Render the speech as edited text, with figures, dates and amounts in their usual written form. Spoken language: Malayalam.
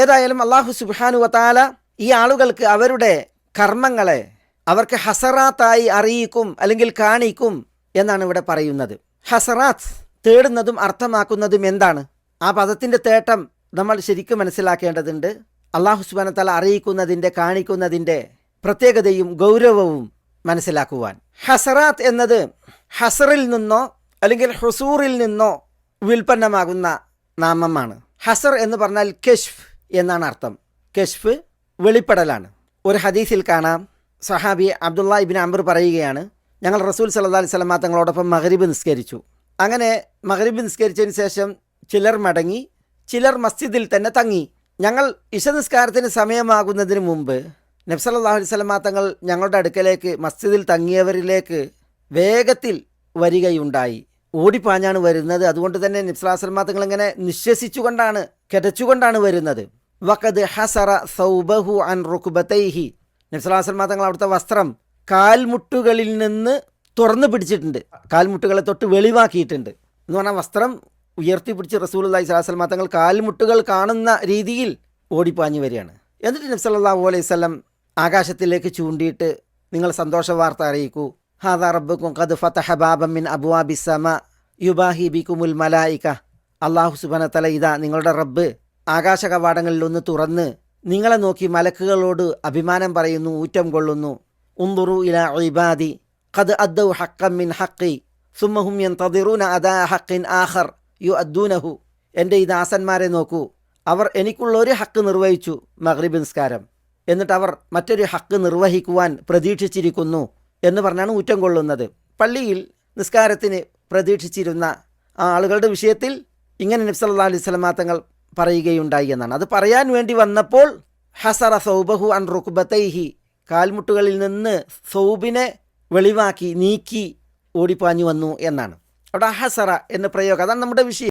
ഏതായാലും അല്ലാഹു സുബ്ഹാനഹു വതആല ഈ ആളുകൾക്ക് അവരുടെ കർമ്മങ്ങളെ അവർക്ക് ഹസറാത്തായി അറിയിക്കും, അല്ലെങ്കിൽ കാണിക്കും എന്നാണ് ഇവിടെ പറയുന്നത്. ഹസറാത്ത് തേടുന്നതും അർത്ഥമാക്കുന്നതും എന്താണ്? ആ പദത്തിൻ്റെ തേട്ടം നമ്മൾ ശരിക്കും മനസ്സിലാക്കേണ്ടതുണ്ട്. അല്ലാഹു സുബ്ഹാനഹു വതആല അറിയിക്കുന്നതിൻ്റെ, കാണിക്കുന്നതിൻ്റെ പ്രത്യേകതയും ഗൗരവവും മനസ്സിലാക്കുവാൻ. ഹസറാത്ത് എന്നത് ഹസറിൽ നിന്നോ അല്ലെങ്കിൽ ഹുസൂറിൽ നിന്നോ വിൽപ്പന്നമാകുന്ന നാമമാണ്. ഹസർ എന്ന് പറഞ്ഞാൽ കശ്ഫ് എന്നാണ് അർത്ഥം. കശ്ഫ് വെളിപ്പെടലാണ്. ഒരു ഹദീസിൽ കാണാം, സഹാബി അബ്ദുള്ള ഇബ്നു അംർ പറയുകയാണ്, ഞങ്ങൾ റസൂൽ സല്ലല്ലാഹു അലൈഹി വസല്ലം തങ്ങളോടൊപ്പം മഗ്രിബ് നിസ്കരിച്ചു. അങ്ങനെ മഗ്രിബ് നിസ്കരിച്ചതിന് ശേഷം ചിലർ മടങ്ങി, ചിലർ മസ്ജിദിൽ തന്നെ തങ്ങി. ഞങ്ങൾ ഇശ നിസ്കാരത്തിന് സമയമാകുന്നതിന് മുമ്പ് നബി സല്ലല്ലാഹു അലൈഹി വസല്ലം തങ്ങൾ ഞങ്ങളുടെ അടുക്കലേക്ക്, മസ്ജിദിൽ തങ്ങിയവരിലേക്ക് വേഗത്തിൽ വരികയുണ്ടായി. ഓടിപ്പാഞ്ഞാണ് വരുന്നത്. അതുകൊണ്ട് തന്നെ നബി സല്ലല്ലാഹു അലൈഹി വസല്ലം തങ്ങൾ ഇങ്ങനെ നിശ്വസിച്ചുകൊണ്ടാണ്, കിതച്ചുകൊണ്ടാണ് വരുന്നത്. വഖദ് ഹസറ സൗബഹു അൻ റുക്ബതൈഹി, നബി സല്ലല്ലാഹു അലൈഹി വസല്ലം തങ്ങൾ അവിടുത്തെ വസ്ത്രം കാൽമുട്ടുകളിൽ നിന്ന് തുറന്നു പിടിച്ചിട്ടുണ്ട്, കാൽമുട്ടുകളെ തൊട്ട് വെളിവാക്കിയിട്ടുണ്ട് എന്ന് പറഞ്ഞാൽ വസ്ത്രം ഉയർത്തിപ്പിടിച്ച് റസൂലുള്ളാഹി സ്വല്ലല്ലാഹു അലൈഹി വസല്ലം തങ്ങൾ കാൽമുട്ടുകൾ കാണുന്ന രീതിയിൽ ഓടിപ്പാഞ്ഞു വരികയാണ്. എന്നിട്ട് നബി സല്ലല്ലാഹു അലൈഹി വസല്ലം ആകാശത്തിലേക്ക് ചൂണ്ടിയിട്ട്, നിങ്ങൾ സന്തോഷ വാർത്ത അറിയിക്കൂ, ഹാദാ റബ്ബുക്കും ഖദ് ഫതഹ ബാബൻ മിൻ അബ്വാബിസ് സമാ യുബാഹി ബികുമുൽ മലായിക, അല്ലാഹു സുബ്ഹാനഹു വതആല ഇതാ നിങ്ങളുടെ റബ്ബ് ആകാശ കവാടങ്ങളിലൊന്ന് തുറന്ന് നിങ്ങളെ നോക്കി മലക്കുകളോട് അഭിമാനം പറയുന്നു, ഊറ്റം കൊള്ളുന്നു. ഉൻദുറു ഇലാ ഇബാദി ഖദ് അദ്ദൗ ഹഖ്ഖൻ മിൻ ഹഖ്ഖി സുമ്മഹും യൻതദിറൂന അദാ ഹഖ്ഖിൻ ആഖർ യുഅദ്ദൂനഹു, എൻ്റെ ഈ ദാസന്മാരെ നോക്കൂ, അവർ എനിക്കുള്ള ഒരു ഹക്ക് നിർവഹിച്ചു, മഗ്രിബ് നിസ്കാരം, എന്നിട്ട് അവർ മറ്റൊരു ഹക്ക് നിർവഹിക്കുവാൻ പ്രതീക്ഷിച്ചിരിക്കുന്നു എന്ന് പറഞ്ഞാണ് ഊറ്റം കൊള്ളുന്നത്. പള്ളിയിൽ നിസ്കാരത്തിന് പ്രതീക്ഷിച്ചിരുന്ന ആ ആളുകളുടെ വിഷയത്തിൽ ഇങ്ങനെ നബി സല്ലല്ലാഹു അലൈഹി വസല്ലം തങ്ങൾ പറയുകയുണ്ടായി എന്നാണ്. അത് പറയാൻ വേണ്ടി വന്നപ്പോൾ ഹസറ സൗബഹു അൻ റുക്ബതൈഹി, കാൽമുട്ടുകളിൽ നിന്ന് സൗബിനെ വെളിവാക്കി നീക്കി ഓടിപ്പാഞ്ഞു വന്നു എന്നാണ്. അവിടെ ഹസറ എന്ന പ്രയോഗം, അതാണ് നമ്മുടെ വിഷയം.